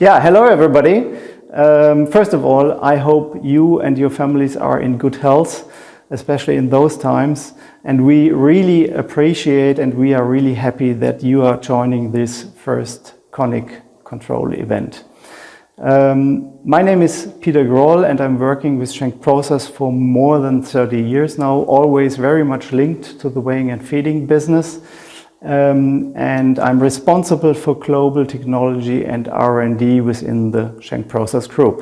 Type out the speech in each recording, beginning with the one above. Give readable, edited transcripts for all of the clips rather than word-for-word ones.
Yeah, hello everybody. First of all, I hope you and your families are in good health, especially in those times. And we really appreciate and we are really happy that you are joining this first CONiQ Control event. My name is Peter Qlar and I'm working with Schenck Process for more than 30 years now, always very much linked to the weighing and feeding business. And I'm responsible for global technology and R&D within the Schenck Process group.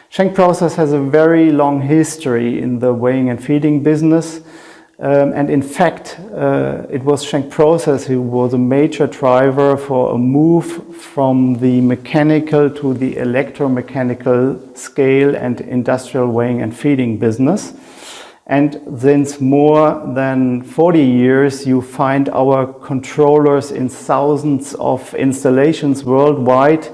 Schenck Process has a very long history in the weighing and feeding business. And in fact, it was Schenck Process who was a major driver for a move from the mechanical to the electromechanical scale and industrial weighing and feeding business. And since more than 40 years, you find our controllers in thousands of installations worldwide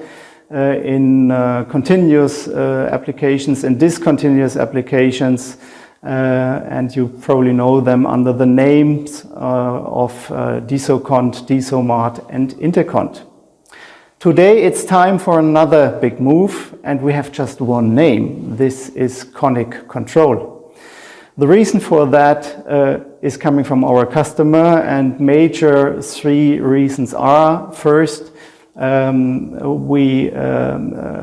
in continuous applications and discontinuous applications. And you probably know them under the names of DisoCont, DisoMart and Intercont. Today it's time for another big move and we have just one name. This is CONiQ Control. The reason for that is coming from our customer, and major three reasons are: first, we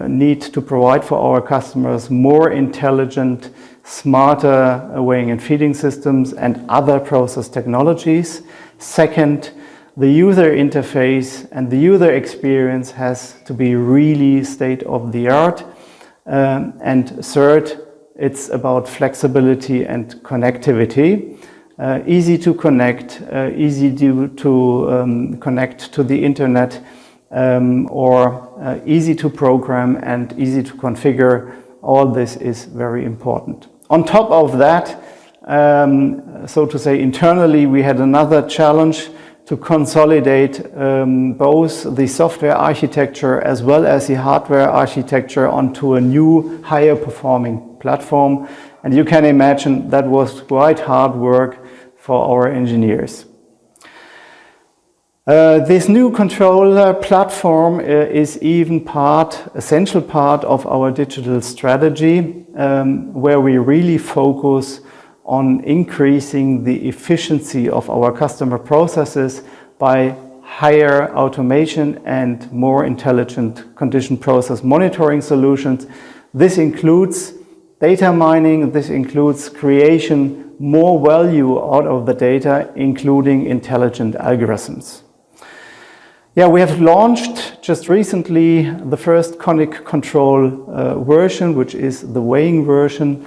need to provide for our customers more intelligent, smarter weighing and feeding systems and other process technologies. Second, the user interface and the user experience has to be really state of the art. And third, it's about flexibility and connectivity. Easy to connect, easy to connect to the internet, or easy to program and easy to configure. All this is very important. On top of that, so to say, internally, we had another challenge to consolidate both the software architecture as well as the hardware architecture onto a new, higher performing platform. And you can imagine that was quite hard work for our engineers. This new controller platform is even essential part of our digital strategy, where we really focus on increasing the efficiency of our customer processes by higher automation and more intelligent condition process monitoring solutions. This includes data mining, this includes creation more value out of the data, including intelligent algorithms. Yeah, we have launched just recently the first CONiQ Control version, which is the weighing version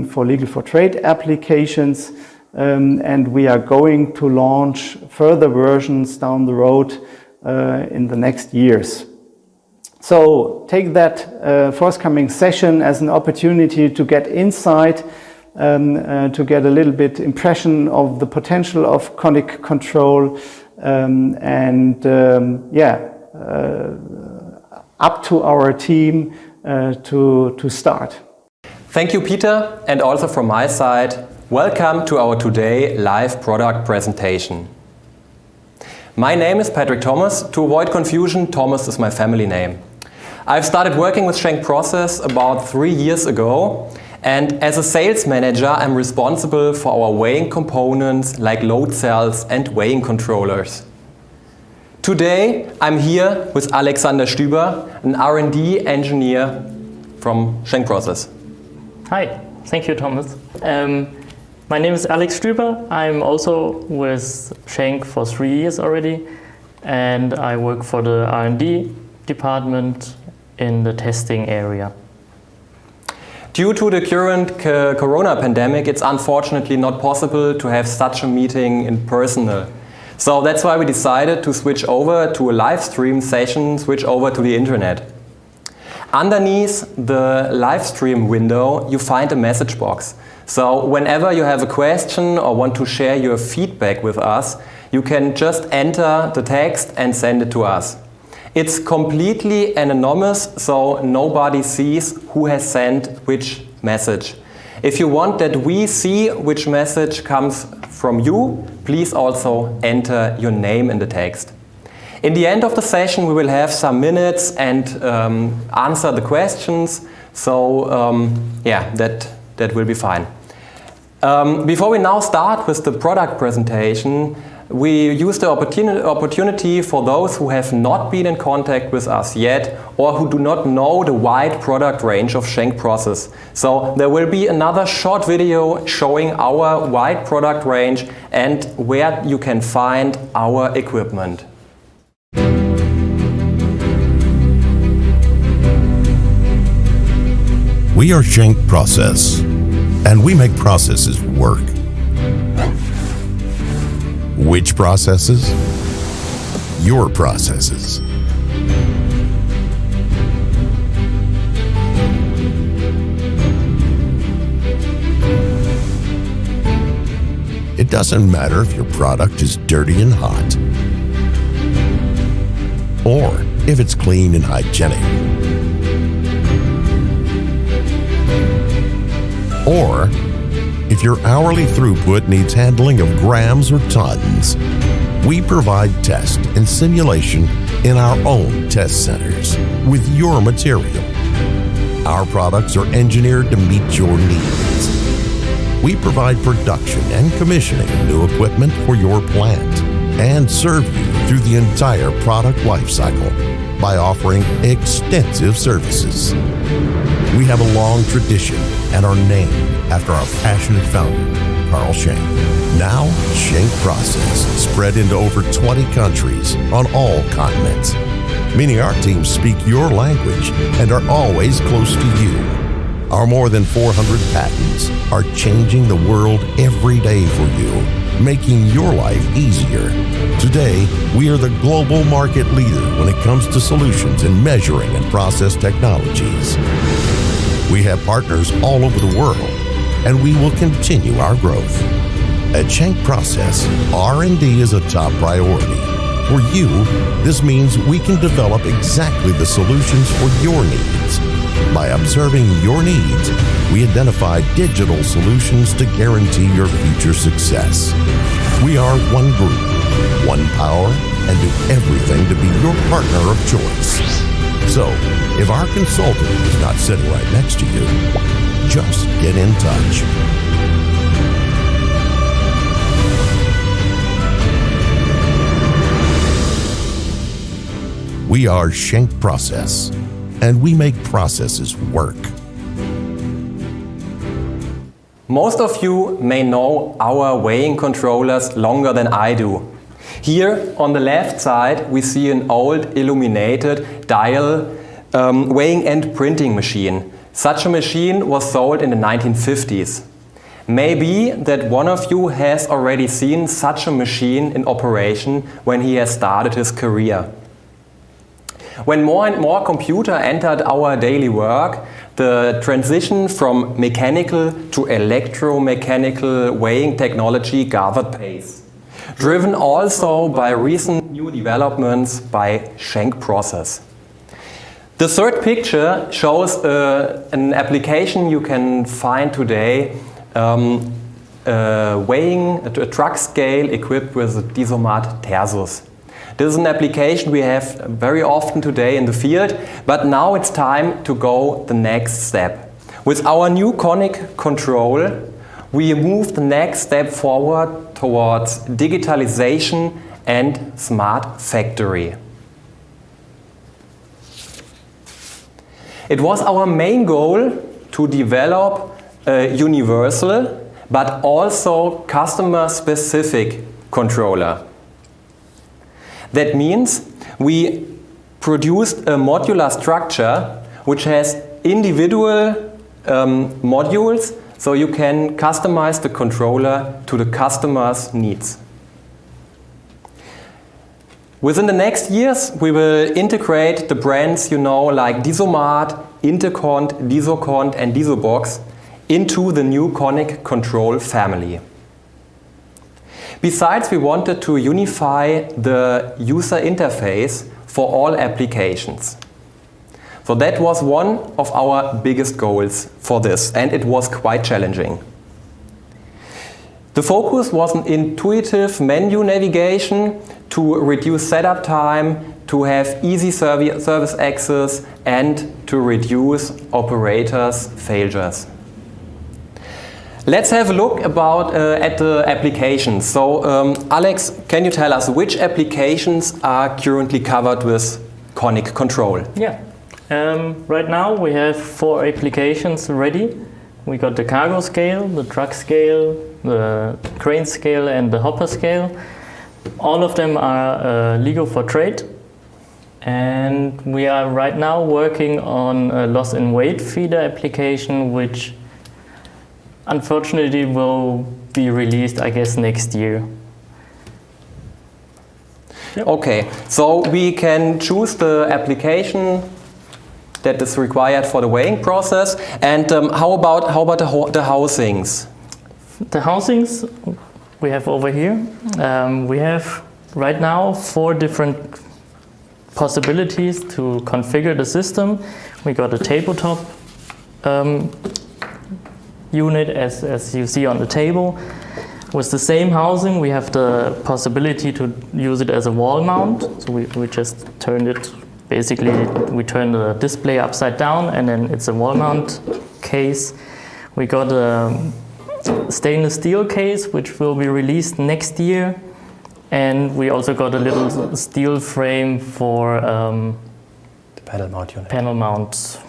for legal for trade applications. And we are going to launch further versions down the road in the next years. So take that forthcoming session as an opportunity to get insight, to get a little bit impression of the potential of CONiQ Control, up to our team to start. Thank you, Peter, and also from my side, welcome to our today live product presentation. My name is Patrick Thomas. To avoid confusion, Thomas is my family name. I've started working with Schenck Process about 3 years ago, and as a sales manager, I'm responsible for our weighing components like load cells and weighing controllers. Today, I'm here with Alexander Stüber, an R&D engineer from Schenck Process. Hi, thank you, Thomas. My name is Alex Stüber. I'm also with Schenck for 3 years already, and I work for the R&D department in the testing area. Due to the current corona pandemic, it's unfortunately not possible to have such a meeting in person. So that's why we decided to switch over to a live stream session, switch over to the internet. Underneath the live stream window, you find a message box. So whenever you have a question or want to share your feedback with us, you can just enter the text and send it to us. It's completely anonymous, so nobody sees who has sent which message. If you want that we see which message comes from you, please also enter your name in the text. In the end of the session, we will have some minutes and answer the questions. So yeah, that will be fine. Before we now start with the product presentation, we use the opportunity for those who have not been in contact with us yet or who do not know the wide product range of Schenk Process. So there will be another short video showing our wide product range and where you can find our equipment. We are Schenk Process, and we make processes work. Which processes? Your processes. It doesn't matter if your product is dirty and hot, or if it's clean and hygienic, or if your hourly throughput needs handling of grams or tons. We provide test and simulation in our own test centers with your material. Our products are engineered to meet your needs. We provide production and commissioning of new equipment for your plant and serve you through the entire product lifecycle by offering extensive services. We have a long tradition and are named after our passionate founder, Carl Schenk. Now, Schenk Process spread into over 20 countries on all continents, meaning our teams speak your language and are always close to you. Our more than 400 patents are changing the world every day for you, making your life easier. Today, we are the global market leader when it comes to solutions in measuring and process technologies. We have partners all over the world, and we will continue our growth. At Schenk Process, R&D is a top priority. For you, this means we can develop exactly the solutions for your needs. By observing your needs, we identify digital solutions to guarantee your future success. We are one group, one power, and do everything to be your partner of choice. So, if our consultant is not sitting right next to you, just get in touch. We are Schenk Process, and we make processes work. Most of you may know our weighing controllers longer than I do. Here on the left side we see an old illuminated dial weighing and printing machine. Such a machine was sold in the 1950s. Maybe that one of you has already seen such a machine in operation when he has started his career. When more and more computer entered our daily work, the transition from mechanical to electromechanical weighing technology gathered pace, driven also by recent new developments by Schenk Process. The third picture shows an application you can find today, weighing a truck scale equipped with a Disomat Tersus. This is an application we have very often today in the field, but now it's time to go the next step. With our new CONiQ Control, we move the next step forward towards digitalization and smart factory. It was our main goal to develop a universal but also customer-specific controller. That means we produced a modular structure which has individual modules, so you can customize the controller to the customer's needs. Within the next years, we will integrate the brands you know like Disomat, Intercont, Disocont and Disobox into the new CONiQ Control family. Besides, we wanted to unify the user interface for all applications. So that was one of our biggest goals for this, and it was quite challenging. The focus was on intuitive menu navigation to reduce setup time, to have easy service access, and to reduce operators' failures. Let's have a look at the applications. So, Alex, can you tell us which applications are currently covered with CONiQ Control? Yeah. Right now we have 4 applications ready. We got the cargo scale, the truck scale, the crane scale, and the hopper scale. All of them are legal for trade. And we are right now working on a loss in weight feeder application, which unfortunately will be released, I guess, next year. Yep. Okay, so we can choose the application that is required for the weighing process. And how about the housings? The housings we have over here. We have right now 4 different possibilities to configure the system. We got a tabletop unit as you see on the table. With the same housing, we have the possibility to use it as a wall mount. So we just turned it, basically we turn the display upside down and then it's a wall mount case. We got a stainless steel case which will be released next year. And we also got a little steel frame for the panel mount unit. Panel mount.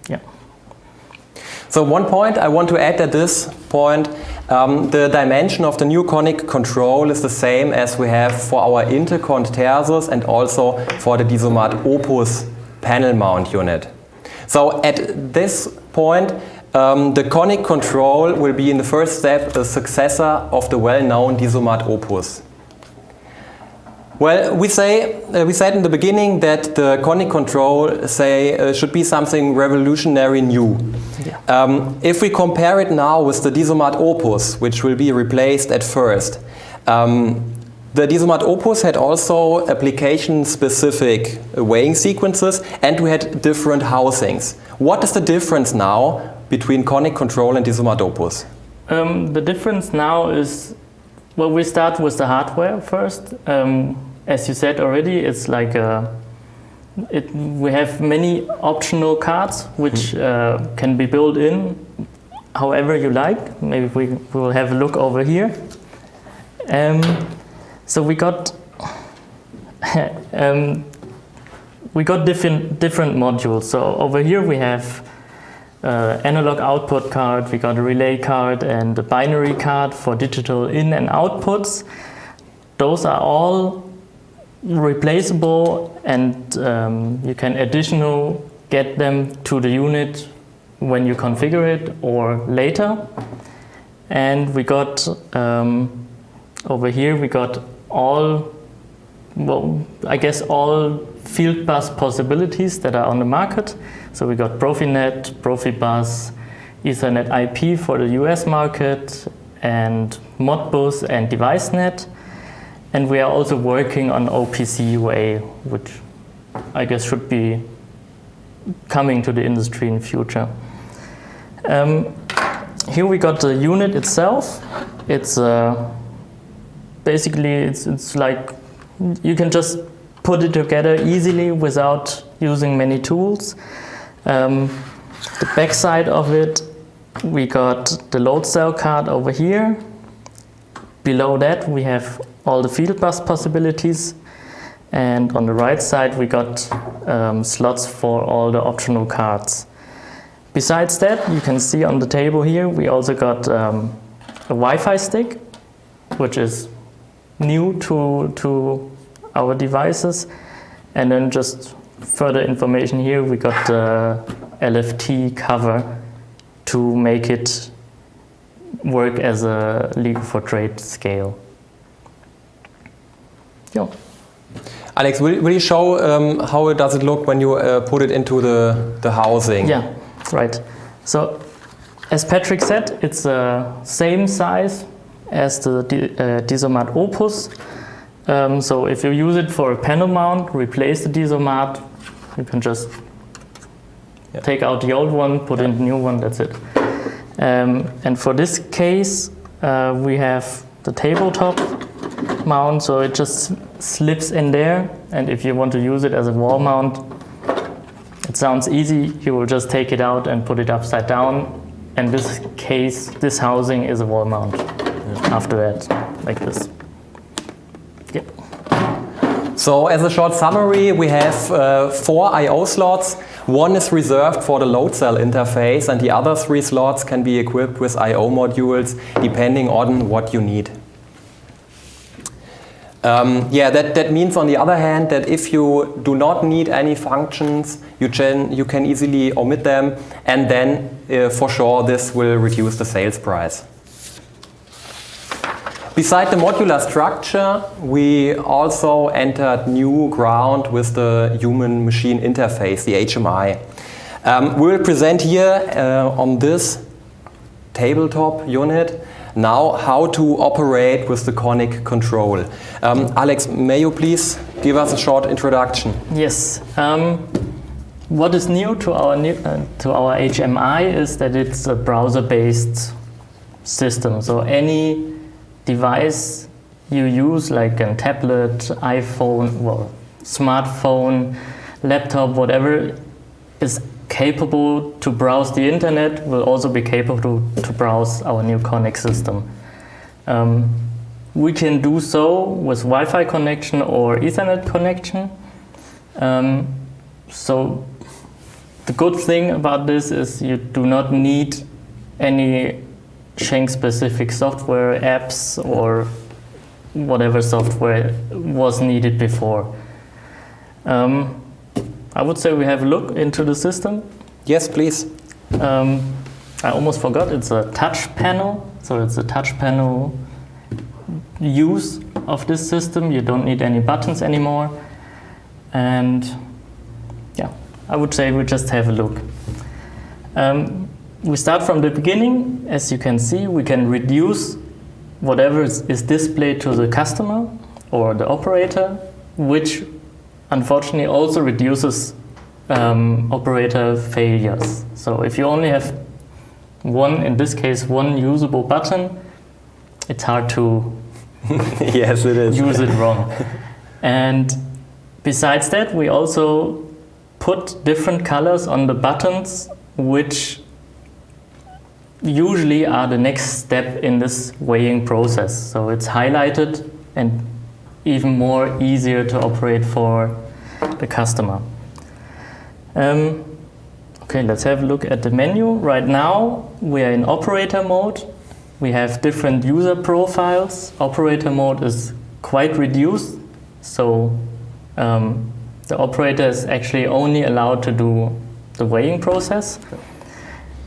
Yeah. So one point I want to add at this point, the dimension of the new CONiQ Control is the same as we have for our Intercont Tersus and also for the Disomat Opus panel mount unit. So at this point, the CONiQ Control will be in the first step a successor of the well-known Disomat Opus. Well, we said in the beginning that the CONiQ Control should be something revolutionary new. Yeah. If we compare it now with the Disomat Opus, which will be replaced at first, the Disomat Opus had also application-specific weighing sequences, and we had different housings. What is the difference now between CONiQ Control and Disomat Opus? The difference now is, well, we start with the hardware first. As you said already, it's like we have many optional cards which can be built in however you like. Maybe we will have a look over here. So we got different modules. So over here we have analog output card, we got a relay card and a binary card for digital in and outputs. Those are all replaceable, and you can additional get them to the unit when you configure it or later. And we got over here we got all, well, I guess all field bus possibilities that are on the market. So we got Profinet, Profibus, Ethernet IP for the US market, and Modbus and DeviceNet. And we are also working on OPC UA, which I guess should be coming to the industry in the future. Here we got the unit itself. It's basically it's like you can just put it together easily without using many tools. The back side of it, we got the load cell card over here. Below that we have all the field bus possibilities, and on the right side we got slots for all the optional cards. Besides that, you can see on the table here we also got a Wi-Fi stick, which is new to our devices, and then just further information here we got the LFT cover to make it work as a legal for trade scale. Yeah. Alex, will you show how does it look when you put it into the housing? Yeah, right. So, as Patrick said, it's the same size as the Disomat Opus. So if you use it for a panel mount, replace the Disomat, you can just take out the old one, put in the new one, that's it. And for this case, we have the tabletop mount, so it just slips in there, and if you want to use it as a wall mount, it sounds easy. You will just take it out and put it upside down, and this housing is a wall mount. After that, like this. Yep. So as a short summary, we have 4 I/O slots. One is reserved for the load cell interface, and the other 3 slots can be equipped with I/O modules depending on what you need. That means, on the other hand, that if you do not need any functions, you can easily omit them, and then for sure this will reduce the sales price. Beside the modular structure, we also entered new ground with the human-machine interface, the HMI. We will present here on this tabletop unit now how to operate with the CONiQ Control. Alex, may you please give us a short introduction? Yes. What is new to our HMI is that it's a browser-based system. So any device you use, like a tablet, iPhone, well, smartphone, laptop, whatever, is capable to browse the internet, will also be capable to browse our new CONiQ system. We can do so with Wi-Fi connection or Ethernet connection. So the good thing about this is you do not need any Schenk-specific software, apps, or whatever software was needed before. I would say we have a look into the system. Yes, please. I almost forgot, it's a touch panel. So it's a touch panel use of this system. You don't need any buttons anymore. And yeah, I would say we just have a look. We start from the beginning. As you can see, we can reduce whatever is displayed to the customer or the operator, which unfortunately also reduces operator failures. So if you only have one, in this case, one usable button, it's hard to yes, it is. use it wrong. And besides that, we also put different colors on the buttons, which usually are the next step in this weighing process. So it's highlighted and even more easier to operate for the customer. Okay, let's have a look at the menu. Right now we are in operator mode. We have different user profiles. Operator mode is quite reduced, so the operator is actually only allowed to do the weighing process.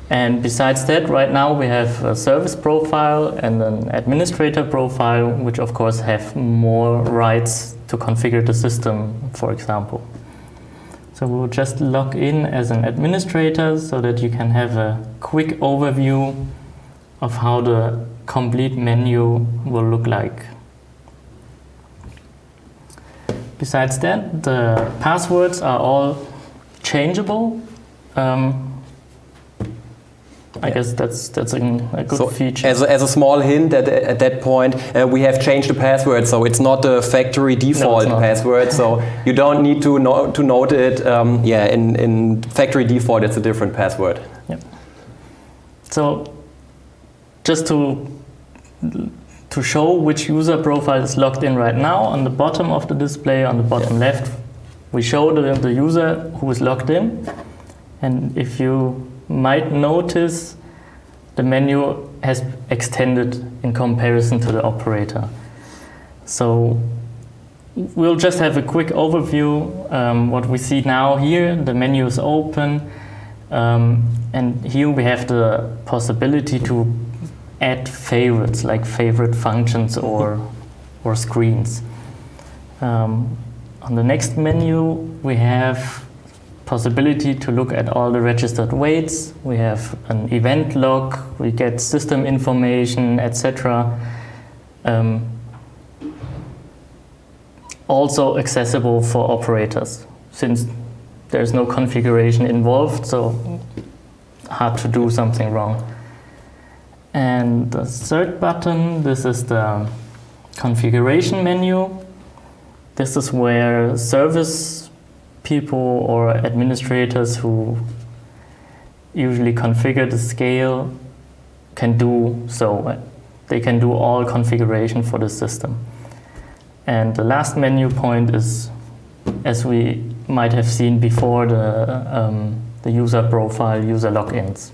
And besides that, right now we have a service profile and an administrator profile, which of course have more rights to configure the system, for example. So we'll just log in as an administrator so that you can have a quick overview of how the complete menu will look like. Besides that, the passwords are all changeable. I guess that's a good feature. As a small hint at that point, we have changed the password, so it's not the factory default password, so you don't need to note it. In factory default, it's a different password. Yep. So just to show which user profile is logged in right now, on the bottom of the display, on the bottom left, we show the user who is logged in, and if you might notice the menu has extended in comparison to the operator. So we'll just have a quick overview. What we see now here, the menu is open, and here we have the possibility to add favorites, like favorite functions or screens. On the next menu we have possibility to look at all the registered weights. We have an event log, we get system information, etc. Also accessible for operators, since there's no configuration involved, so hard to do something wrong. And the third button, this is the configuration menu. This is where service people or administrators who usually configure the scale can do so. They can do all configuration for the system. And the last menu point is, as we might have seen before, the user profile, user logins.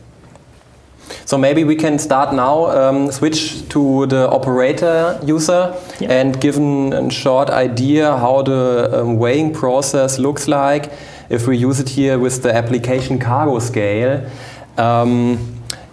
So maybe we can start now, switch to the operator user, Yeah. and give a short idea how the weighing process looks like if we use it here with the application cargo scale.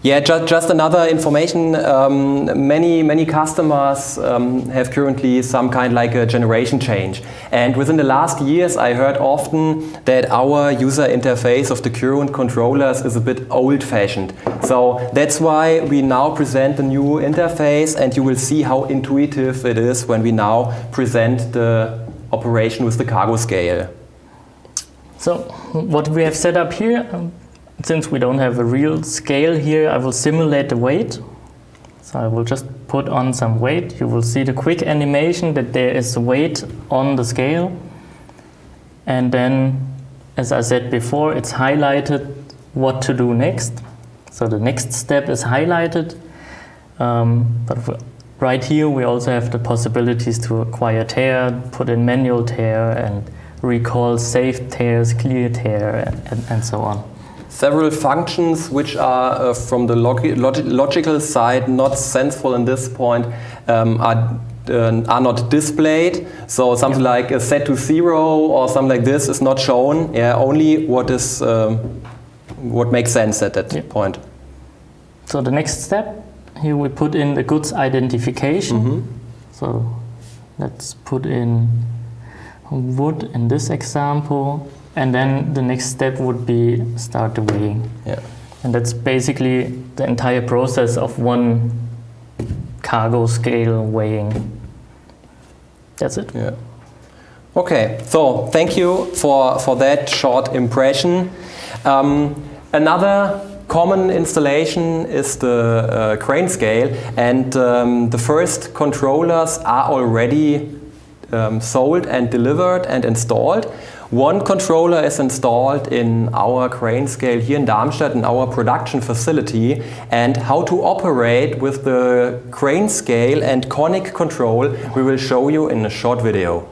Yeah, just another information. Many customers have currently some kind like a generation change. And within the last years, I heard often that our user interface of the current controllers is a bit old-fashioned. So that's why we now present the new interface, and you will see how intuitive it is when we now present the operation with the cargo scale. So what we have set up here, since we don't have a real scale here, I will simulate the weight. So I will just put on some weight. You will see the quick animation that there is weight on the scale. And then, as I said before, it's highlighted what to do next. So the next step is highlighted. But right here we also have the possibilities to acquire tear, put in manual tear, and recall saved tears, clear tear, and so on. Several functions which are from the logical side not sensible in this point are not displayed. So something like a set to 0 or something like this is not shown. Yeah, only what is what makes sense at that point. So the next step, here we put in the goods identification. So let's put in wood in this example. And then the next step would be start the weighing. Yeah. And that's basically the entire process of one cargo scale weighing. That's it. Yeah. Okay, so thank you for that short impression. Another common installation is the crane scale, and the first controllers are already sold and delivered and installed. One controller is installed in our crane scale here in Darmstadt in our production facility, and how to operate with the crane scale and CONiQ Control we will show you in a short video.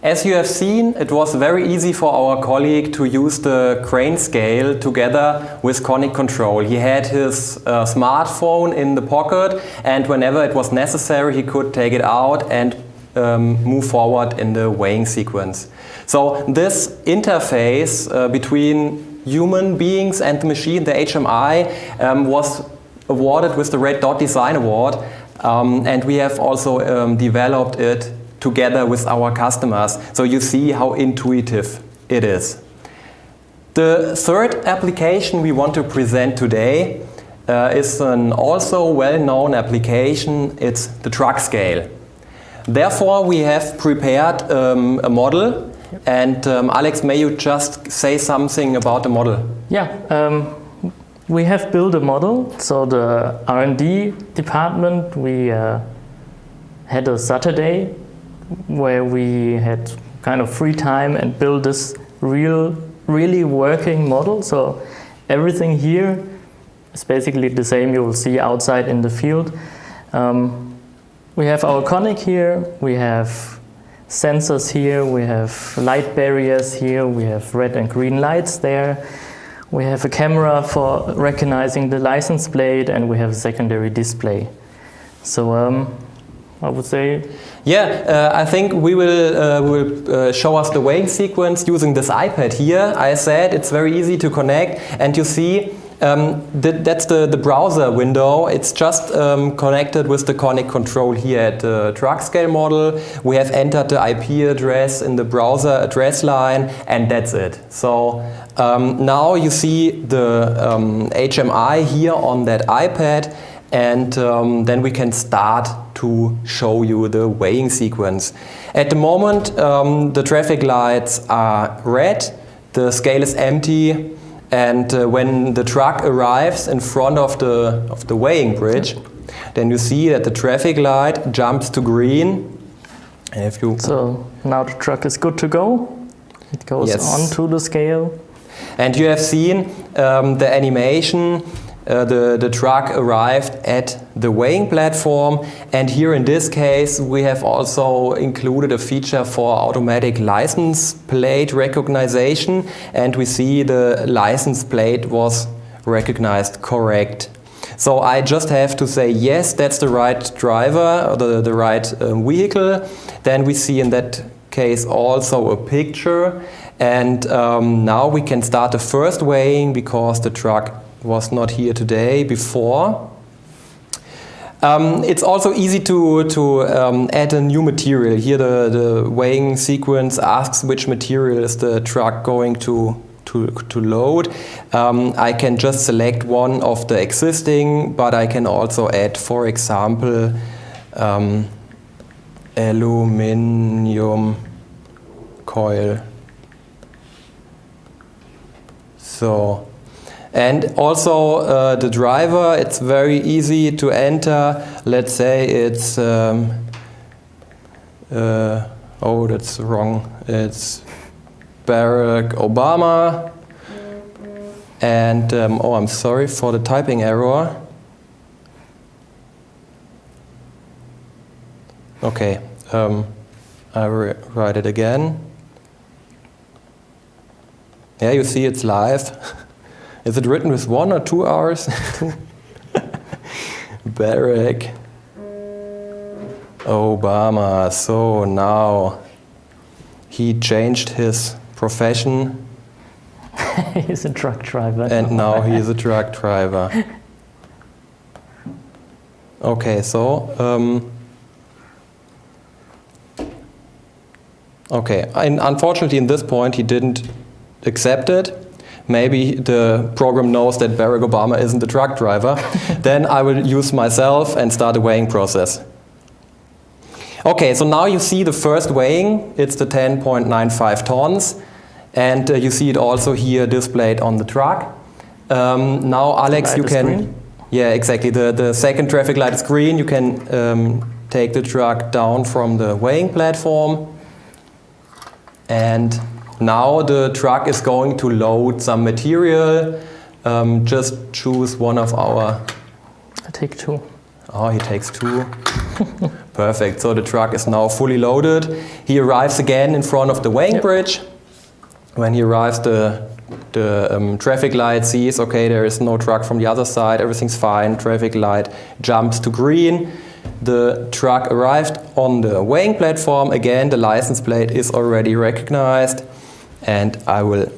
As you have seen, it was very easy for our colleague to use the crane scale together with CONiQ Control. He had his smartphone in the pocket, and whenever it was necessary he could take it out and move forward in the weighing sequence. So this interface between human beings and the machine, the HMI, was awarded with the Red Dot Design Award, and we have also developed it together with our customers, so you see how intuitive it is. The third application we want to present today is an also well-known application. It's the truck scale. Therefore, we have prepared a model. And Alex, may you just say something about the model? Yeah, we have built a model. So the R&D department, we had a Saturday where we had kind of free time and built this really working model. So everything here is basically the same you will see outside in the field. We have our CONiQ here, we have sensors here, we have light barriers here, we have red and green lights there, we have a camera for recognizing the license plate, and we have a secondary display. So I would say... Yeah, I think we will show us the weighing sequence using this iPad here. I said it's very easy to connect, and you see that's the browser window. It's just connected with the CONiQ Control here at the truck scale model. We have entered the IP address in the browser address line, and that's it. So now you see the HMI here on that iPad, and then we can start to show you the weighing sequence. At the moment, the traffic lights are red, the scale is empty, and when the truck arrives in front of the weighing bridge, then you see that the traffic light jumps to green. And if you so now the truck is good to go. It goes onto the scale. And you have seen the animation. The truck arrived at the weighing platform, and here in this case we have also included a feature for automatic license plate recognition, and we see the license plate was recognized correct. So I just have to say yes, that's the right driver, or the right vehicle. Then we see in that case also a picture, and now we can start the first weighing because the truck was not here today before. It's also easy to add a new material. Here the weighing sequence asks which material is the truck going to load. I can just select one of the existing, but I can also add, for example, aluminum coil. So. And also the driver, it's very easy to enter. Let's say it's, oh, that's wrong. It's Barack Obama. And, oh, I'm sorry for the typing error. Okay, I write it again. Yeah, you see it's live. Is it written with 1 or 2 hours? Barack Obama. So now he changed his profession. He's a truck driver. And now he is a truck driver. Okay, so okay. Unfortunately, in this point, he didn't accept it. Maybe the program knows that Barack Obama isn't a truck driver. Then I will use myself and start a weighing process. Okay, so now you see the first weighing. It's the 10.95 tons. And you see it also here displayed on the truck. Now, Alex, you can... Green. Yeah, exactly. The second traffic light is green. You can take the truck down from the weighing platform. And now the truck is going to load some material. Just choose one of our... I take 2. Oh, he takes 2. Perfect. So the truck is now fully loaded. He arrives again in front of the weighing bridge. When he arrives, the traffic light sees, okay, there is no truck from the other side, everything's fine. Traffic light jumps to green. The truck arrived on the weighing platform. Again, the license plate is already recognized. And I will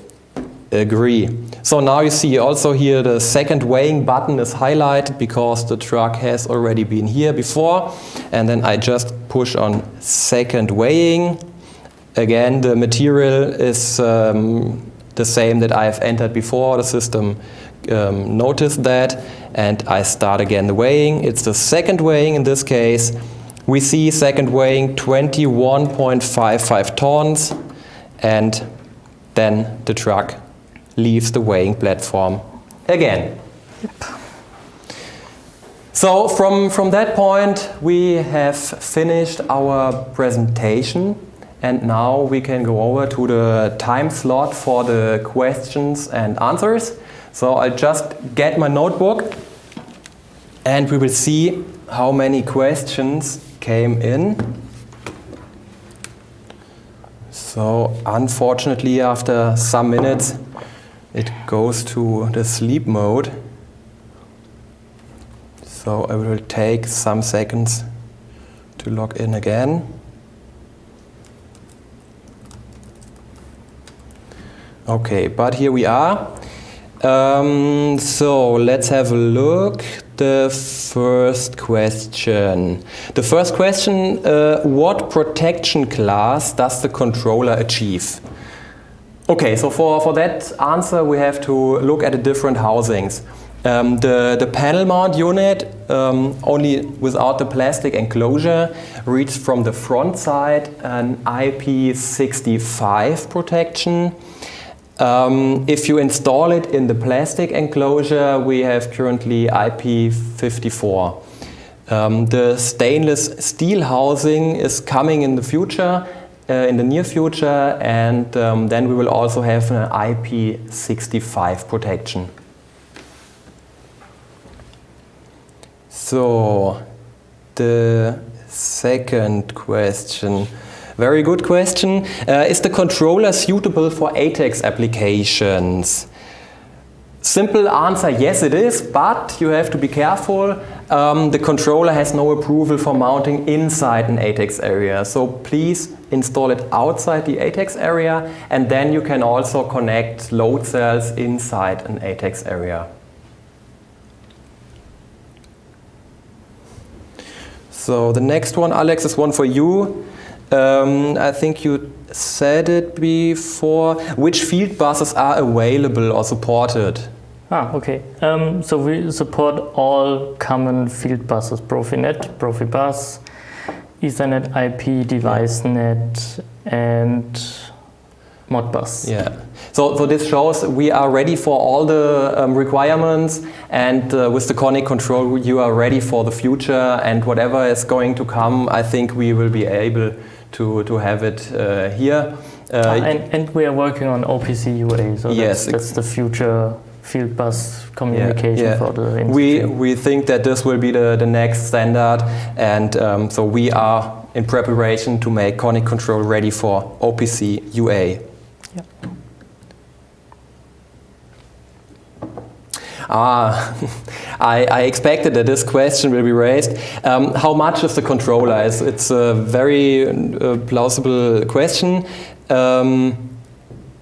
agree. So now you see also here the second weighing button is highlighted because the truck has already been here before. And then I just push on second weighing. Again, the material is the same that I have entered before. The system noticed that, and I start again the weighing. It's the second weighing in this case. We see second weighing 21.55 tons, and then the truck leaves the weighing platform again. Yep. So from that point we have finished our presentation, and now we can go over to the time slot for the questions and answers. So I'll just get my notebook and we will see how many questions came in. So unfortunately after some minutes it goes to the sleep mode. So I will take some seconds to log in again. Okay, but here we are. So let's have a look. The first question. The first question, what protection class does the controller achieve? Okay, so for that answer we have to look at the different housings. The panel mount unit, only without the plastic enclosure, reads from the front side an IP65 protection. If you install it in the plastic enclosure, we have currently IP54. The stainless steel housing is coming in the future, in the near future, and then we will also have an IP65 protection. So, the second question. Very good question. Is the controller suitable for ATEX applications? Simple answer, yes it is, but you have to be careful. The controller has no approval for mounting inside an ATEX area. So please install it outside the ATEX area, and then you can also connect load cells inside an ATEX area. So the next one, Alex, is one for you. I think you said it before. Which field buses are available or supported? Okay. So we support all common field buses: Profinet, Profibus, Ethernet IP, DeviceNet, and Modbus. Yeah. So this shows we are ready for all the requirements, and with the CONiQ Control you are ready for the future, and whatever is going to come, I think we will be able to have it here. And we are working on OPC UA, so yes, that's the future field bus communication for the industry. We think that this will be the next standard, and so we are in preparation to make CONiQ Control ready for OPC UA. Yeah. I expected that this question will be raised. How much is the controller? It's a very plausible question.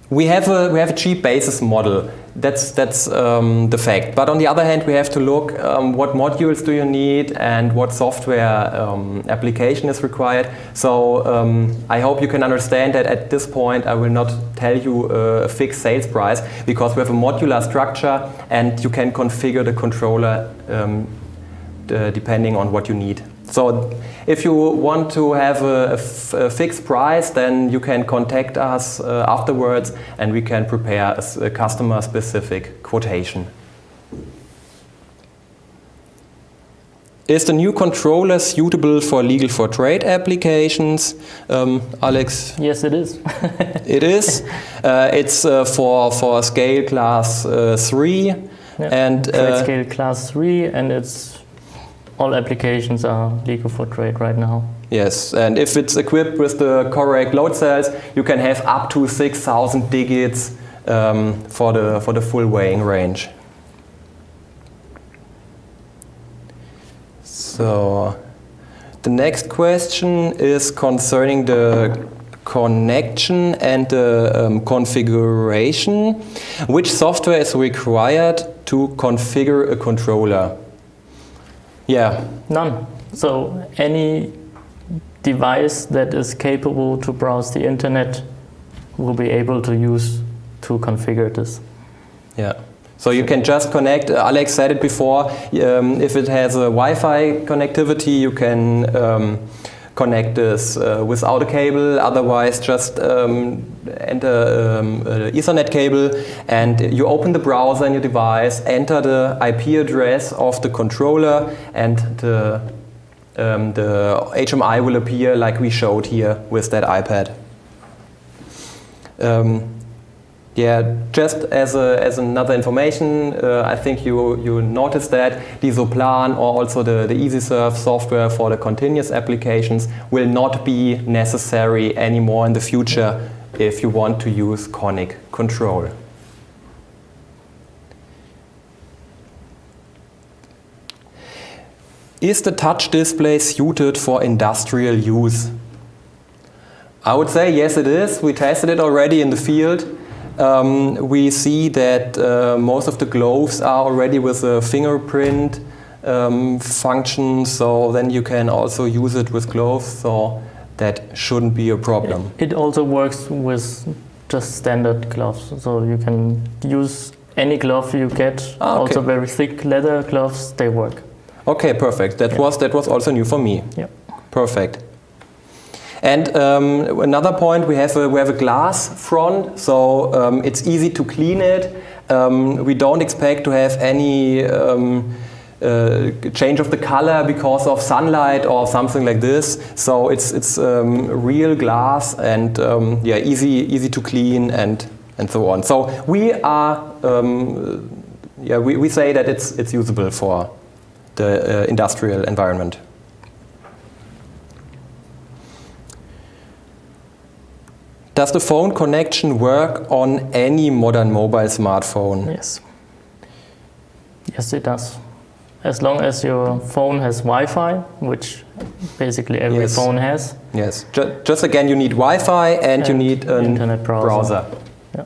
We have a cheap basis model. That's the fact. But on the other hand, we have to look what modules do you need and what software application is required. So I hope you can understand that at this point I will not tell you a fixed sales price, because we have a modular structure and you can configure the controller depending on what you need. So if you want to have a fixed price, then you can contact us afterwards and we can prepare a customer-specific quotation. Is the new controller suitable for legal for trade applications? Alex? Yes, it is. It is. It's for scale class 3. Yep. And trade scale class 3, and it's all applications are legal for trade right now. Yes, and if it's equipped with the correct load cells, you can have up to 6,000 digits for the full weighing range. So the next question is concerning the connection and the configuration. Which software is required to configure a controller? Yeah. None. So any device that is capable to browse the internet will be able to use to configure this. Yeah. So you can just connect, Alex said it before, if it has a Wi-Fi connectivity, you can connect this without a cable, otherwise just enter an Ethernet cable, and you open the browser in your device, enter the IP address of the controller, and the HMI will appear like we showed here with that iPad. Yeah, just as another information, I think you noticed that the Soplan or also the EasyServe software for the continuous applications will not be necessary anymore in the future if you want to use CONiQ Control. Is the touch display suited for industrial use? I would say yes, it is. We tested it already in the field. We see that most of the gloves are already with a fingerprint function, so then you can also use it with gloves, so that shouldn't be a problem. It also works with just standard gloves, so you can use any glove you get. Okay. Also very thick leather gloves, they work. Okay, perfect. That was also new for me. Yeah. Perfect. And another point, we have a glass front, so it's easy to clean it. We don't expect to have any change of the color because of sunlight or something like this. So it's real glass and yeah, easy to clean and so on. So we are yeah, we say that it's usable for the industrial environment. Does the phone connection work on any modern mobile smartphone? Yes. Yes, it does. As long as your phone has Wi-Fi, which basically every phone has. Yes. Just again, you need Wi-Fi and you need an internet browser. Yeah.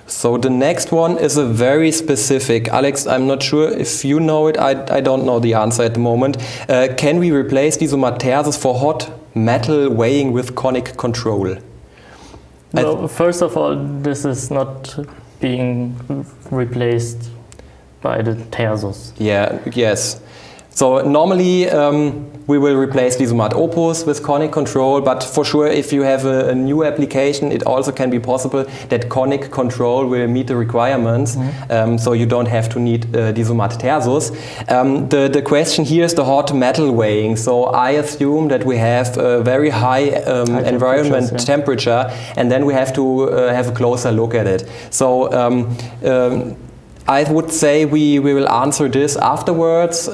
So the next one is a very specific. Alex, I'm not sure if you know it. I don't know the answer at the moment. Can we replace the isomatersis for hot metal weighing with CONiQ Control? Well, first of all, this is not being replaced by the tersos. Yeah, yes. So normally we will replace Lisomat Opus with CONiQ Control, but for sure if you have a new application, it also can be possible that CONiQ Control will meet the requirements, so you don't have to need Lisomat Tersus. The question here is the hot metal weighing. So I assume that we have a very high environment temperature, and then we have to have a closer look at it. So I would say we will answer this afterwards.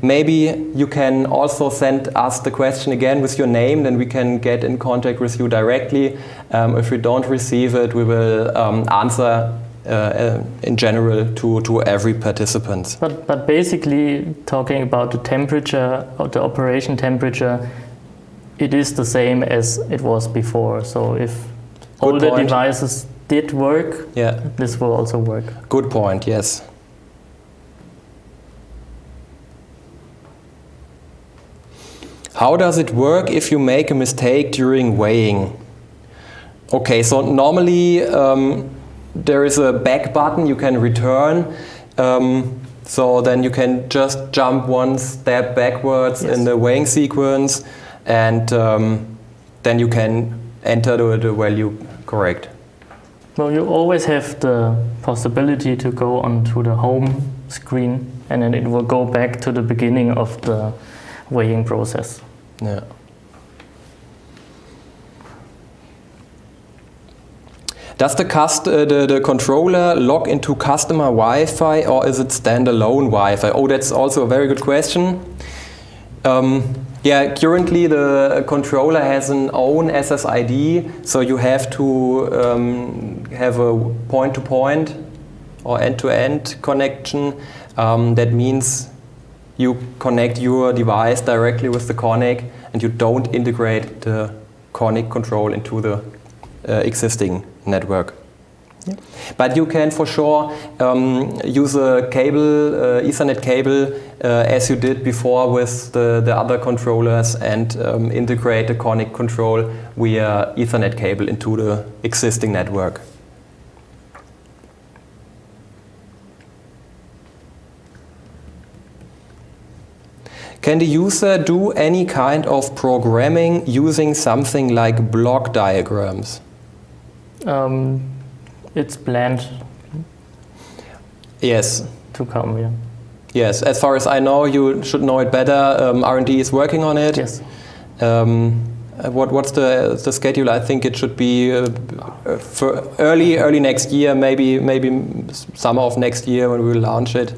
Maybe you can also send us the question again with your name, then we can get in contact with you directly. If we don't receive it, we will answer in general to every participant. But basically, talking about the temperature, or the operation temperature, it is the same as it was before. So if all the devices did work, this will also work. Good point, yes. How does it work if you make a mistake during weighing? Okay, so normally there is a back button you can return. So then you can just jump one step backwards in the weighing sequence, and then you can enter the value correct. Well, you always have the possibility to go onto the home screen, and then it will go back to the beginning of the weighing process. Yeah. Does the controller log into customer Wi-Fi, or is it standalone Wi-Fi? Oh, that's also a very good question. Yeah, currently the controller has an own SSID, so you have to have a point-to-point or end-to-end connection. That means you connect your device directly with the CONiQ, and you don't integrate the CONiQ Control into the existing network. Yep. But you can for sure use a cable, Ethernet cable, as you did before with the other controllers, and integrate the CONiQ Control via Ethernet cable into the existing network. Can the user do any kind of programming using something like block diagrams? It's planned Yes. to come, yeah. Yes, as far as I know, you should know it better. R&D is working on it. Yes. What's the schedule? I think it should be for early next year, maybe summer of next year when we will launch it.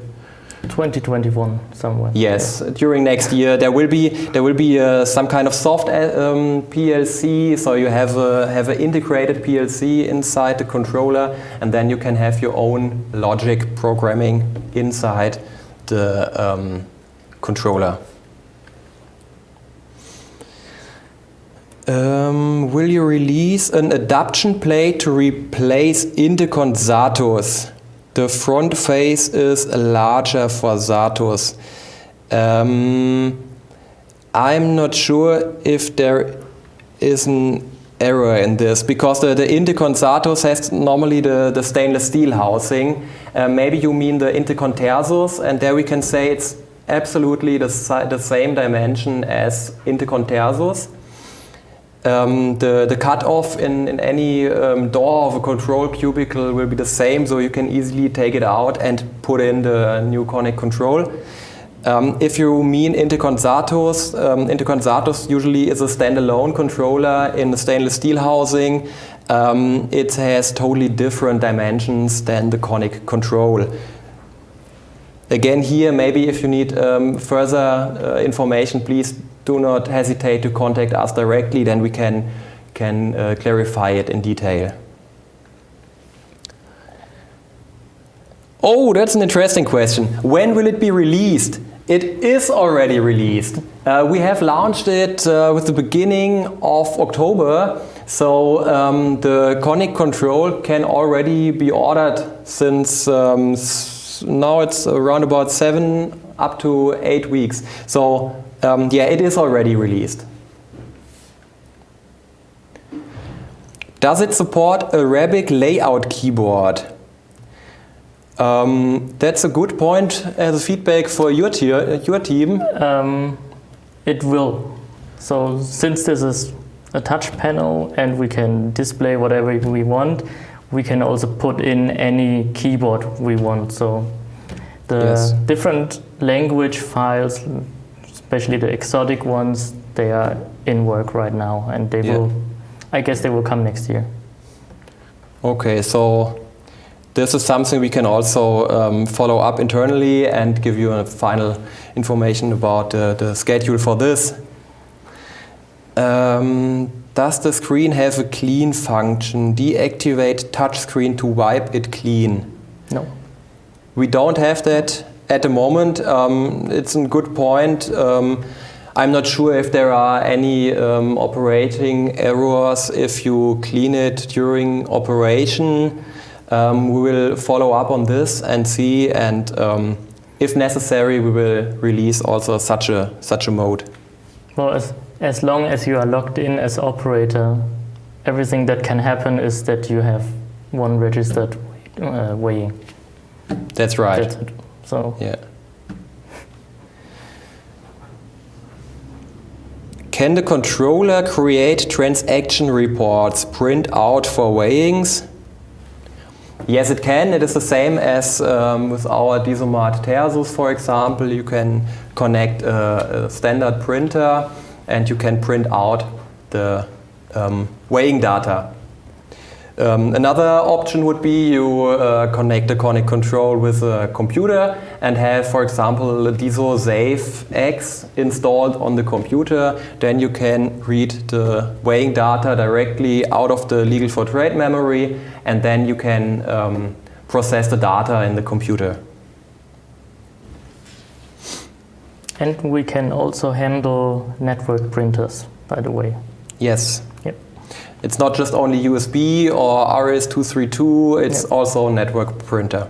2021 somewhere. Yes, during next year there will be some kind of soft PLC, so you have an integrated PLC inside the controller, and then you can have your own logic programming inside the controller. Will you release an adaptation plate to replace Intercon Zatus? The front face is larger for Zatus. I'm not sure if there is an error in this, because the Intercon Zatus has normally the stainless steel housing. Maybe you mean the Intercon Tersus, and there we can say it's absolutely the same dimension as Intercon Tersus. The cutoff in any door of a control cubicle will be the same, so you can easily take it out and put in the new CONiQ Control. If you mean Intercon Zatus usually is a standalone controller in the stainless steel housing. It has totally different dimensions than the CONiQ Control. Again, here, maybe if you need further information, please do not hesitate to contact us directly, then we can clarify it in detail. Oh, that's an interesting question. When will it be released? It is already released. We have launched it with the beginning of October, so the CONiQ Control can already be ordered since now it's around about 7 up to 8 weeks. So yeah, it is already released. Does it support Arabic layout keyboard? That's a good point as a feedback for your team. It will. So since this is a touch panel and we can display whatever we want, we can also put in any keyboard we want. So the different language files, especially the exotic ones, they are in work right now, and they will, I guess they will come next year. Okay, so this is something we can also follow up internally and give you a final information about the schedule for this. Does the screen have a clean function? Deactivate touchscreen to wipe it clean? No. We don't have that at the moment. It's a good point. I'm not sure if there are any operating errors if you clean it during operation. We will follow up on this and see, and if necessary, we will release also such a mode. Well, as long as you are logged in as operator, everything that can happen is that you have one registered weighing. That's right. That's it. So yeah. Can the controller create transaction reports, print out for weighings? Yes, it can. It is the same as with our Disomat Tersus, for example. You can connect a standard printer and you can print out the weighing data. Another option would be you connect the CONiQ Control with a computer and have, for example, a Diso Save X installed on the computer. Then you can read the weighing data directly out of the Legal for Trade memory, and then you can process the data in the computer. And we can also handle network printers, by the way. Yes. Yep. It's not just only USB or RS-232, it's also a network printer.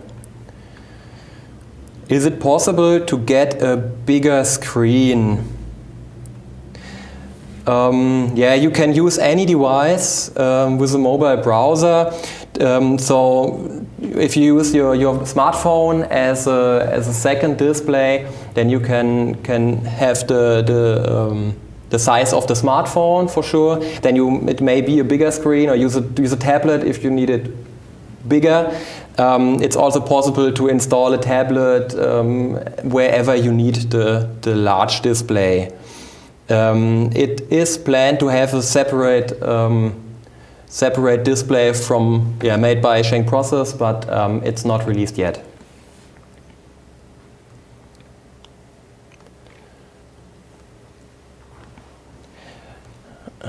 Is it possible to get a bigger screen? Yeah, you can use any device with a mobile browser. So if you use your smartphone as a second display, then you can have the size of the smartphone for sure. Then it may be a bigger screen, or use a tablet if you need it bigger. It's also possible to install a tablet wherever you need the large display. It is planned to have a separate display made by Schenk Process, but it's not released yet.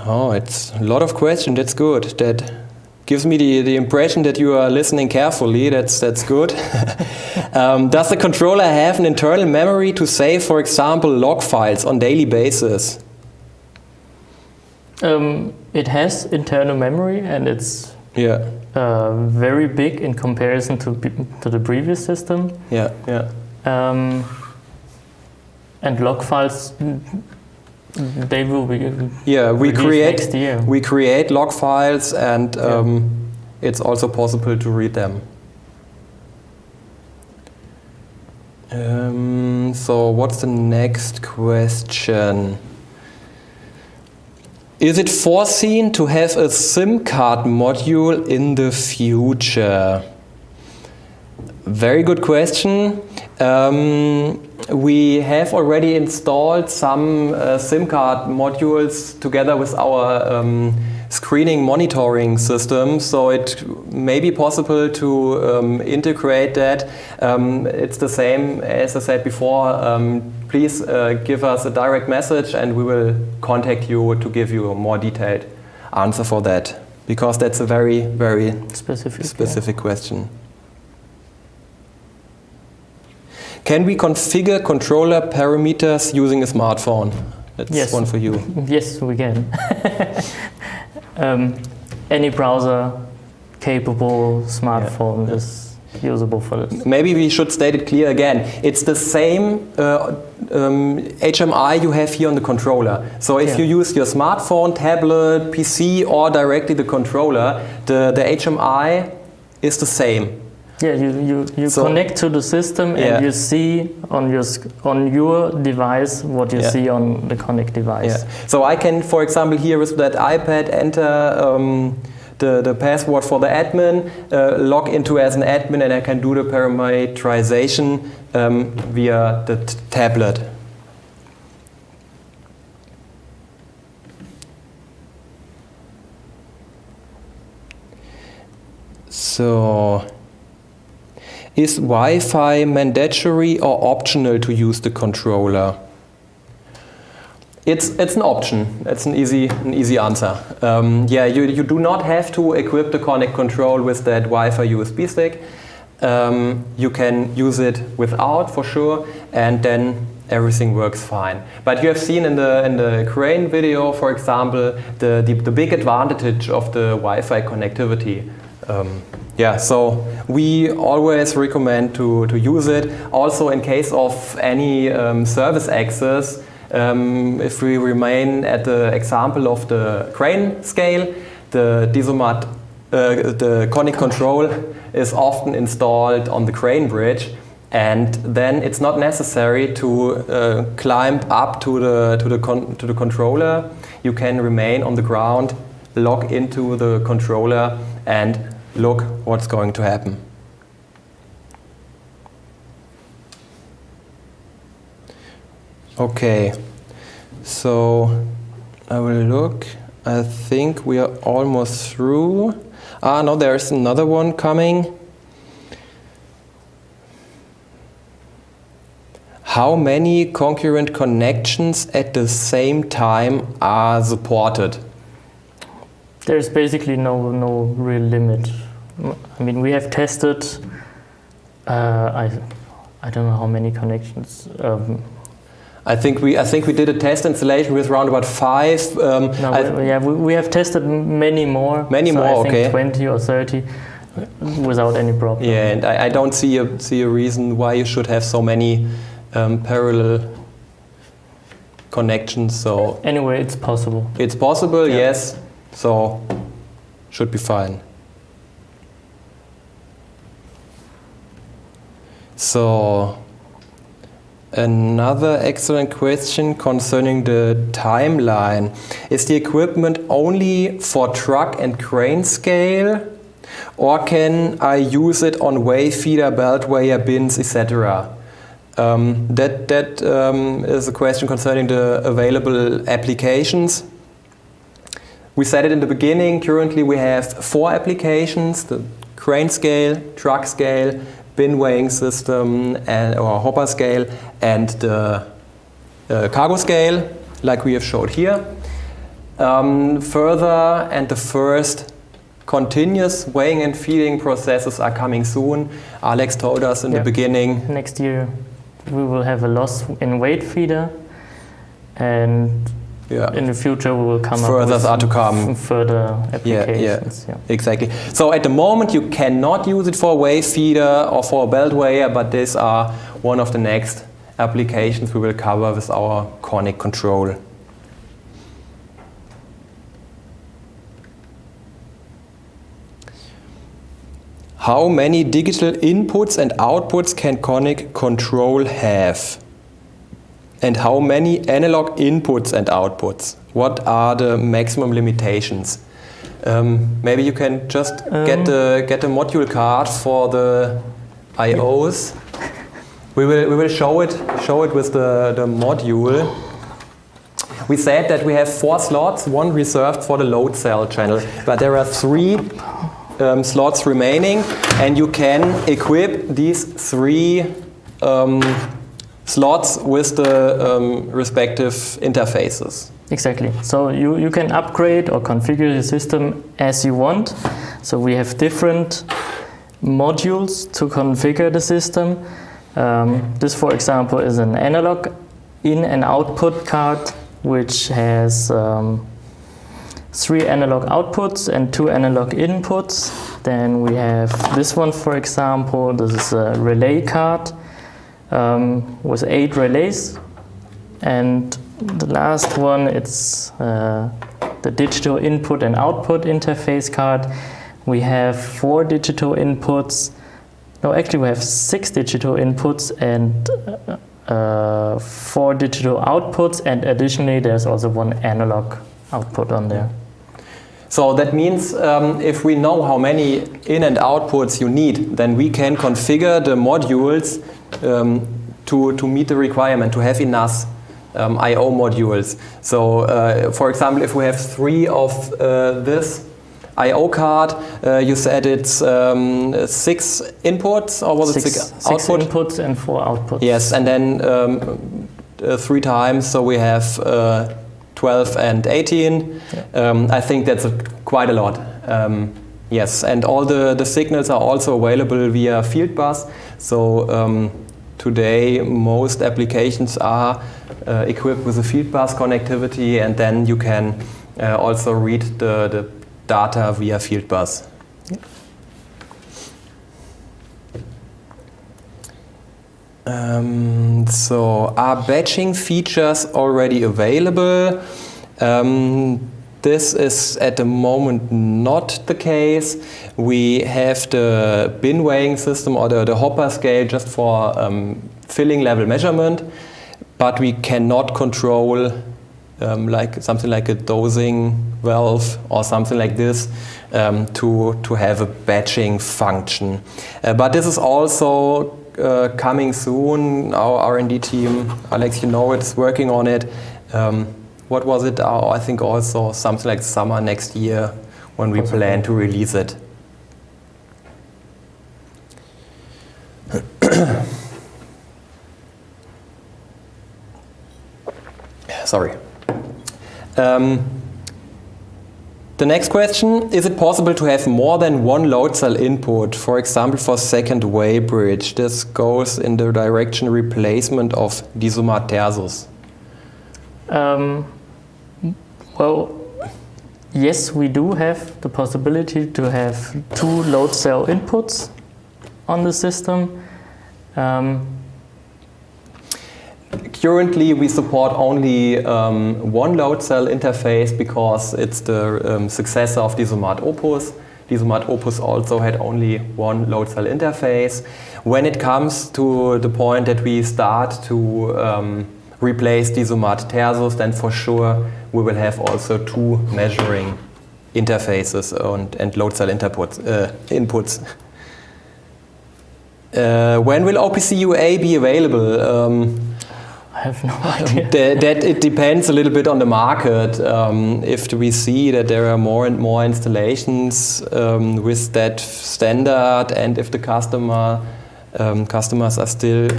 Oh, it's a lot of questions. That's good. That gives me the impression that you are listening carefully. That's good. Does the controller have an internal memory to save, for example, log files on daily basis? It has internal memory, and it's very big in comparison to the previous system. Yeah. And log files, they will be released next year. We create log files, and it's also possible to read them. So what's the next question? Is it foreseen to have a SIM card module in the future? Very good question. We have already installed some SIM card modules together with our screening monitoring system, so it may be possible to integrate that. It's the same as I said before. Please give us a direct message and we will contact you to give you a more detailed answer for that, because that's a very, very specific question. Can we configure controller parameters using a smartphone? That's one for you. Yes, we can. Any browser capable smartphone is usable for this. Maybe we should state it clear again. It's the same HMI you have here on the controller. So if you use your smartphone, tablet, PC, or directly the controller, the HMI is the same. Yeah, you connect to the system and you see on your device what you see on the CONiQ device. Yeah. So I can, for example, here with that iPad enter the password for the admin, log into as an admin, and I can do the parameterization via the tablet. So, is Wi-Fi mandatory or optional to use the controller? It's an option. It's an easy answer. You do not have to equip the CONiQ Control with that Wi-Fi USB stick. You can use it without for sure, and then everything works fine. But you have seen in the crane video, for example, the big advantage of the Wi-Fi connectivity. So we always recommend to use it. Also in case of any service access, if we remain at the example of the crane scale, the CONiQ Control is often installed on the crane bridge, and then it's not necessary to climb up to the controller. You can remain on the ground, log into the controller, and look what's going to happen. Okay, so I will look. I think we are almost through. No, there's another one coming. How many concurrent connections at the same time are supported? There's basically no real limit. I mean, we have tested, I don't know how many connections. I think we did a test installation with around about 5. We have tested many more. Many so more, I think okay. 20 or 30 without any problem. Yeah, and I don't see a reason why you should have so many parallel connections. So anyway, it's possible. It's possible, yes. So should be fine. So another excellent question concerning the timeline. Is the equipment only for truck and crane scale, or can I use it on wave feeder, belt weigher, bins, etc.? That is a question concerning the available applications. We said it in the beginning, currently we have 4 applications: the crane scale, truck scale, bin weighing system or hopper scale, and the cargo scale, like we have showed here. Further, and the first continuous weighing and feeding processes are coming soon. Alex told us in the beginning. Next year we will have a loss in weight feeder, and in the future we will come further up with are to come. Further applications. Exactly. So at the moment you cannot use it for a wave feeder or for a belt weigher, but these are one of the next applications we will cover with our CONiQ Control. How many digital inputs and outputs can CONiQ Control have? And how many analog inputs and outputs? What are the maximum limitations? Maybe you can just get a module card for the I/Os. We will show it with the module. We said that we have 4 slots, 1 reserved for the load cell channel, but there are 3 slots remaining, and you can equip these 3 slots with the respective interfaces. Exactly. So you can upgrade or configure the system as you want. So we have different modules to configure the system. This, for example, is an analog in and output card, which has 3 analog outputs and 2 analog inputs. Then we have this one, for example. This is a relay card with 8 relays, and the last one, it's the digital input and output interface card. We have 4 digital inputs. No, actually we have 6 digital inputs and 4 digital outputs, and additionally there's also 1 analog output on there. So that means if we know how many in and outputs you need, then we can configure the modules to meet the requirement, to have enough I/O modules. So for example, if we have 3 of this I/O card, you said it's 6 inputs, or was it 6 outputs? 6 inputs and 4 outputs. Yes, and then 3 times, so we have 12 and 18. I think that's quite a lot. Yes, and all the signals are also available via field bus. So today most applications are equipped with a field bus connectivity, and then you can also read the data via field bus. Yep. So are batching features already available? This is at the moment not the case. We have the bin weighing system or the hopper scale just for filling level measurement, but we cannot control like something like a dosing valve or something like this to have a batching function. But this is also coming soon. Our R&D team, Alex, you know it, is working on it. What was it? I think also something like summer next year when we plan to release it. Sorry. The next question, is it possible to have more than 1 load cell input, for example for second weigh bridge? This goes in the direction replacement of disomatersus. Well, yes, we do have the possibility to have 2 load cell inputs on the system. Currently, we support only 1 load cell interface because it's the successor of Disomat Opus. Disomat Opus also had only 1 load cell interface. When it comes to the point that we start to replace Disomat Tersus, then for sure we will have also 2 measuring interfaces and load cell inputs. When will OPC UA be available? I have no idea. That it depends a little bit on the market. If we see that there are more and more installations with that standard, and if the customers are still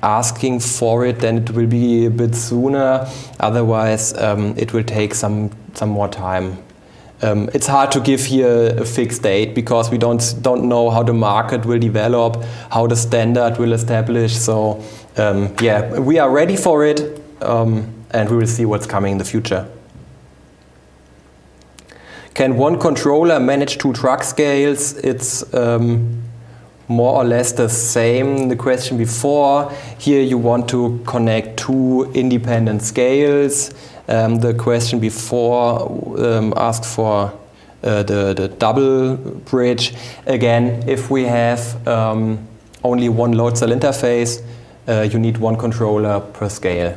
asking for it, then it will be a bit sooner. Otherwise, it will take some more time. It's hard to give here a fixed date because we don't know how the market will develop, how the standard will establish. So yeah, we are ready for it, and we will see what's coming in the future. Can one controller manage 2 truck scales? It's more or less the same the question before. Here you want to connect 2 independent scales. The question before asked for the double bridge. Again, if we have only 1 load cell interface, you need 1 controller per scale.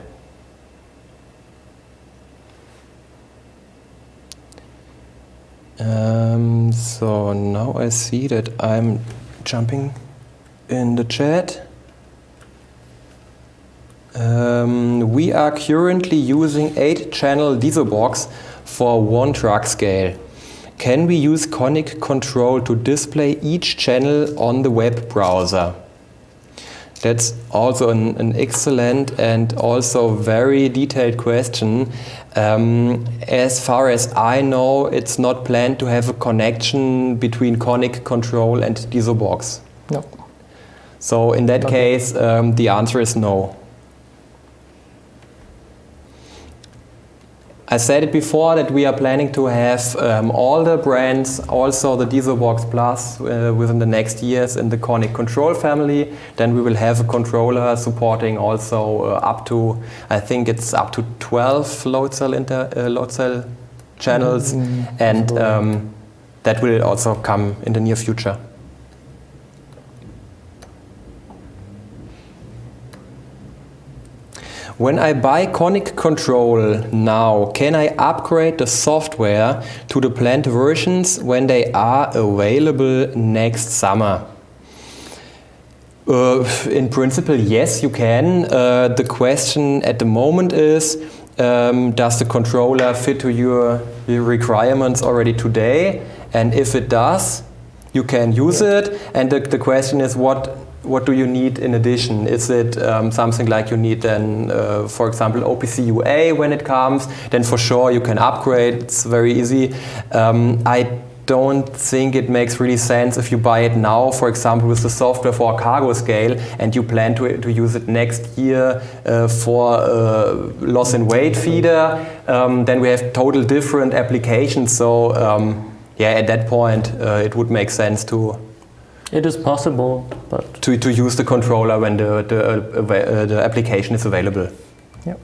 So now I see that I'm jumping in the chat. We are currently using 8-channel DISO-box for 1 truck scale. Can we use CONiQ Control to display each channel on the web browser? That's also an excellent and also very detailed question. As far as I know, it's not planned to have a connection between CONiQ Control and DISO-box. No. So in that case, the answer is no. I said it before that we are planning to have all the brands, also the DISO-box Plus, within the next years in the CONiQ Control family. Then we will have a controller supporting also up to, I think it's up to 12 load cell channels, and that will also come in the near future. When I buy CONiQ Control now, can I upgrade the software to the planned versions when they are available next summer? In principle, yes, you can. The question at the moment is, does the controller fit to your requirements already today? And if it does, you can use it. And the question is, what do you need in addition? Is it something like you need then, for example, OPC UA when it comes? Then for sure you can upgrade, it's very easy. I don't think it makes really sense if you buy it now, for example, with the software for a cargo scale, and you plan to use it next year for loss in weight feeder. Then we have total different applications. So yeah, at that point it would make sense to... It is possible, but... To use the controller when the application is available. Yeah.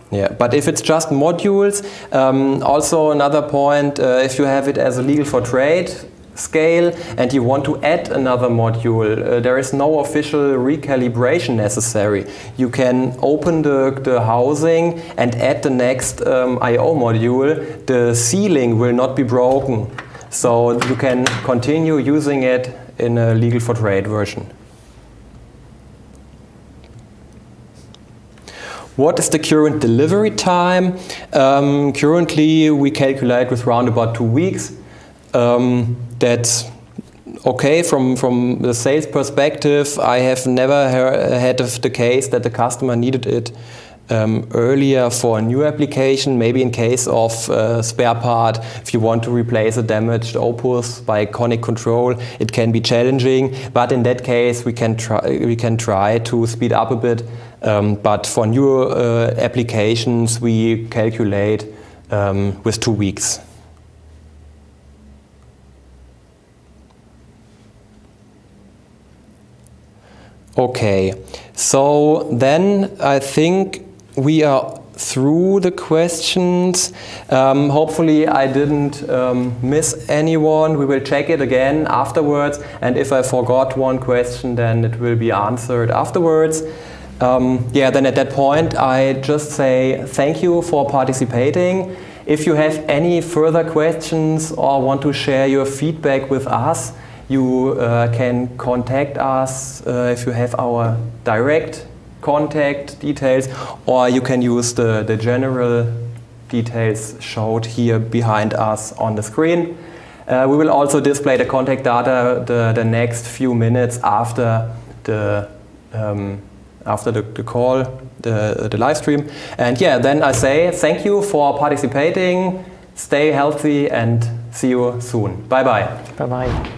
Yeah, but if it's just modules, also another point, if you have it as a legal for trade scale and you want to add another module, there is no official recalibration necessary. You can open the housing and add the next I/O module. The sealing will not be broken. So you can continue using it in a legal for trade version. What is the current delivery time? Currently we calculate with around about 2 weeks. That's okay from the sales perspective. I have never had of the case that the customer needed it earlier for a new application, maybe in case of spare part, if you want to replace a damaged opus by CONiQ Control, it can be challenging, but in that case we can try to speed up a bit, but for new applications we calculate with 2 weeks. Okay, so then I think we are through the questions. Hopefully I didn't miss anyone. We will check it again afterwards, and if I forgot one question, then it will be answered afterwards. Yeah, then at that point I just say thank you for participating. If you have any further questions or want to share your feedback with us, you can contact us if you have our direct contact details, or you can use the general details showed here behind us on the screen. We will also display the contact data the next few minutes after the call, the live stream. And yeah, then I say thank you for participating, stay healthy, and see you soon. Bye bye. Bye bye.